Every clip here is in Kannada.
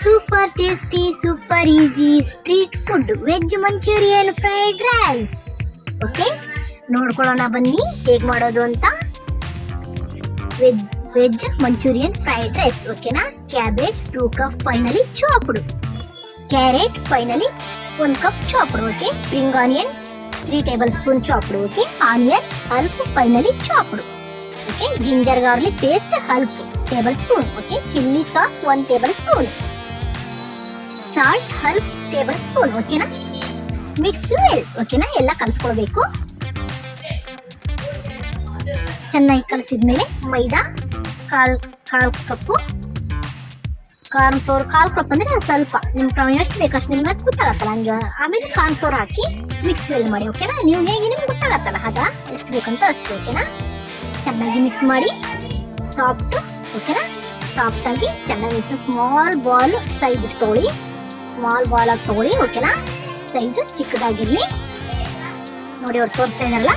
Super tasty, super easy street food veg Manchurian fried rice. Okay, ನೋಡ್ಕೊಳ್ಳೋಣ ಬನ್ನಿ ಹೇಗೆ ಮಾಡೋದು ಅಂತ. Veg Manchurian fried rice. ಓಕೆನಾ? Cabbage 2 cup finely chopped, carrot finely 1 cup chopped. Okay, spring onion 3 tablespoon chopped. Okay, onion half finely chopped. Okay, ginger garlic paste half tablespoon. Okay, chilli sauce 1 tablespoon, salt half tablespoon. ಓಕೆನಾ? Mix well. ಓಕೆನಾ? ಎಲ್ಲ ಕಲಿಸ್ಕೊಳ್ಬೇಕು. ಚೆನ್ನಾಗಿ ಕಲಿಸಿದ್ಮೇಲೆ ಮೈದಾ ಕಾಲ್ ಕಪ್ಪು, ಕಾರ್ನ್ ಫ್ಲೋರ್ 1/4 ಕಪ್ ಅಂದ್ರೆ ಸ್ವಲ್ಪ ನಿಮ್ಮ ಎಷ್ಟು ಬೇಕಷ್ಟು ನಿಮ್ಗೆ ಗೊತ್ತಾಗತ್ತಲ್ಲ ಹಂಗೆ. ಆಮೇಲೆ ಕಾರ್ನ್ ಫ್ಲೋರ್ ಹಾಕಿ ಮಿಕ್ಸ್ ವೆಲ್ ಮಾಡಿ. ಓಕೆನಾ? ನೀವು ಹೇಗೆ ನಿಮ್ಗೆ ಗೊತ್ತಾಗತ್ತಲ್ಲ ಹದ ಎಷ್ಟು ಬೇಕಂತ ಅಷ್ಟು. ಓಕೆನಾ? ಚೆನ್ನಾಗಿ ಮಿಕ್ಸ್ ಮಾಡಿ ಸಾಫ್ಟ್. ಓಕೆನಾ? ಸಾಫ್ಟ್ ಆಗಿ ಚೆನ್ನಾಗಿ ಸ್ಮಾಲ್ ಬಾಲ್ ಸೈಜ್ ತಗೊಳ್ಳಿ, ಸ್ಮಾಲ್ ಬಾಲ್ ಆಗಿ ತಗೊಳ್ಳಿ. ಓಕೆನಾ? ಸೈಜು ಚಿಕ್ಕದಾಗಿರ್ಲಿ. ನೋಡಿ ಅವ್ರು ತೋರಿಸ್ತಾ ಇದಾರಲ್ಲ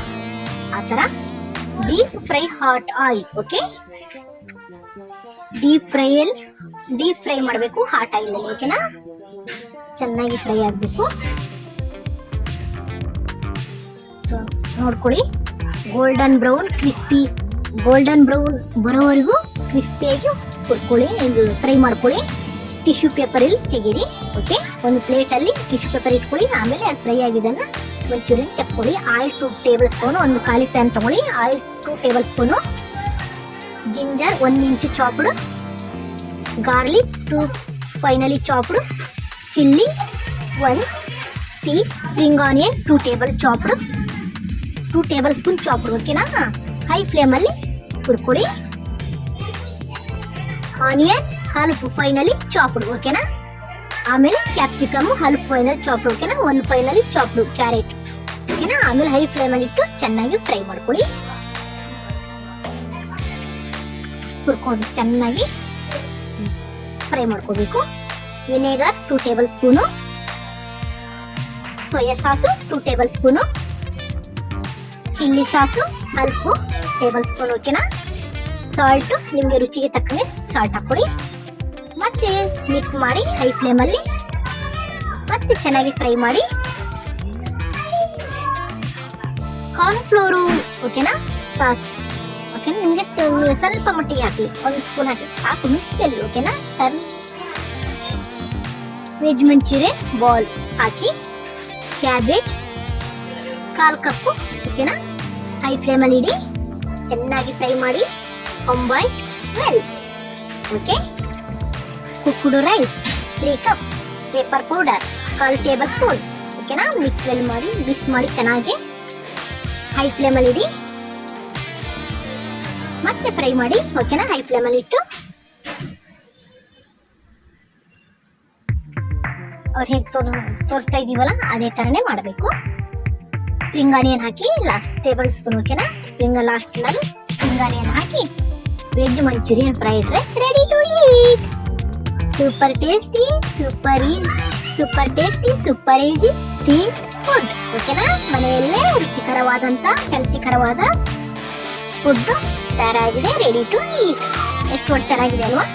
ಆ ಥರ. Deep fry hot oil. Okay, deep fry ಮಾಡಬೇಕು ಹಾಟ್ ಆಯಿಲ್ ಅಲ್ಲಿ. ಓಕೆನಾ? ಚೆನ್ನಾಗಿ ಫ್ರೈ ಆಗಬೇಕು. ನೋಡ್ಕೊಳ್ಳಿ, ಗೋಲ್ಡನ್ ಬ್ರೌನ್ ಬರೋವರೆಗೂ ಕ್ರಿಸ್ಪಿಯಾಗಿ ಹುರ್ಕೊಳ್ಳಿ, ಇದು ಫ್ರೈ ಮಾಡ್ಕೊಳ್ಳಿ. ಟಿಶ್ಯೂ ಪೇಪರ್ ಇಲ್ಲಿ ತೆಗೀರಿ. ಓಕೆ, ಒಂದು ಪ್ಲೇಟಲ್ಲಿ ಟಿಶ್ಯೂ ಪೇಪರ್ ಇಟ್ಕೊಳ್ಳಿ. ಆಮೇಲೆ ಅದು ಫ್ರೈ ಆಗಿದ್ದನ್ನು ಮಂಚೂರಿಯನ್ ತೆಕ್ಕೊಳ್ಳಿ. ಆಯಿಲ್ 2 ಟೇಬಲ್ ಸ್ಪೂನು, ಒಂದು ಖಾಲಿ ಫ್ಯಾನ್ ತಗೊಳ್ಳಿ. Oil 2 tablespoon, ginger 1 inch chopped, garlic 2 finely chopped, chilli 1 piece, spring onion 2 tablespoon chopped. ಓಕೆನಾ? ಹೈ ಫ್ಲೇಮಲ್ಲಿ ಹುರ್ಕೊಳ್ಳಿ. Onion half finely chopped. ಓಕೆನಾ? ಆಮೇಲೆ ಕ್ಯಾಪ್ಸಿಕಮ್ half ಫೈನಲ್ ಚಾಪ್ಡ್. ಓಕೆನಾ? 1 ಫೈನಲಿ ಚಾಪ್ಡ್ ಕ್ಯಾರೆಟ್. ಓಕೆನಾ? ಆಮೇಲೆ ಹೈ ಫ್ಲೇಮಲ್ಲಿ ಇಟ್ಟು ಚೆನ್ನಾಗಿ ಫ್ರೈ ಮಾಡ್ಕೊಳ್ಳಿ. ಹುರ್ಕೊಂಡು ಚೆನ್ನಾಗಿ ಫ್ರೈ ಮಾಡ್ಕೋಬೇಕು. Vinegar 2 table spoon, soya sauce 2 table spoon, chilli sauce half tablespoon. ಓಕೆನಾ? ಸಾಲ್ಟ್ ನಿಮಗೆ ರುಚಿಗೆ ತಕ್ಕಂಗೆ ಸಾಲ್ಟ್ ಹಾಕೊಳ್ಳಿ. ಮತ್ತೆ ಮಿಕ್ಸ್ ಮಾಡಿ ಹೈ ಫ್ಲೇಮಲ್ಲಿ ಮತ್ತೆ ಚೆನ್ನಾಗಿ ಫ್ರೈ ಮಾಡಿ. Corn flour. ಓಕೆನಾ? ಸಾಸ್. ಓಕೆನಾ? ನಿಮಗೆ ಸ್ವಲ್ಪ ಮಟ್ಟಿಗೆ ಹಾಕಿ, 1 ಸ್ಪೂನ್ ಹಾಕಿ ಸಾಕು. Mix well. ಓಕೆನಾ? ವೆಜ್ ಮಂಚೂರಿಯನ್ ಬಾಲ್ ಹಾಕಿ, ಕ್ಯಾಬೇಜ್ 1/4 ಕಪ್ಪು. ಓಕೆನಾ? ಹೈ ಫ್ಲೇಮಲ್ಲಿ ಇಡಿ, ಚೆನ್ನಾಗಿ ಫ್ರೈ ಮಾಡಿ. Combine well. Okay, cooked rice 3 cup, pepper powder 1/4 tablespoon. ಓಕೆನಾ? ಮಿಕ್ಸ್ ಮಾಡಿ ಚೆನ್ನಾಗಿ ಹೈ ಫ್ಲೇಮಲ್ಲಿ ಇಡಿ, ಮತ್ತೆ ಫ್ರೈ ಮಾಡಿ. ಓಕೆನಾ? ಹೈ ಫ್ಲೇಮಲ್ಲಿ ಇಟ್ಟು ಅವ್ರು ಹೇಗೆ ತೋರಿಸ್ತಾ ಇದೀವಲ್ಲ ಅದೇ ಥರನೇ ಮಾಡಬೇಕು. ಸ್ಪ್ರಿಂಗ್ ಆನಿಯನ್ ಹಾಕಿ ಲಾಸ್ಟ್ ಟೇಬಲ್ ಸ್ಪೂನ್. ಓಕೆನಾ? ಲಾಸ್ಟ್ನಲ್ಲಿ ಸ್ಪ್ರಿಂಗ್ ಆನಿಯನ್ ಹಾಕಿ veg Manchurian fried rice ready to eat. Super tasty, super easy street food. ಓಕೆನಾ? ಮನೆಯಲ್ಲೇ ರುಚಿಕರವಾದಂಥ ಹೆಲ್ತಿಕರವಾದ ಫುಡ್ ತಯಾರಾಗಿದೆ, ರೆಡಿ ಟು ಈಟ್. ಎಷ್ಟು ಚೆನ್ನಾಗಿದೆ ಅಲ್ವಾ?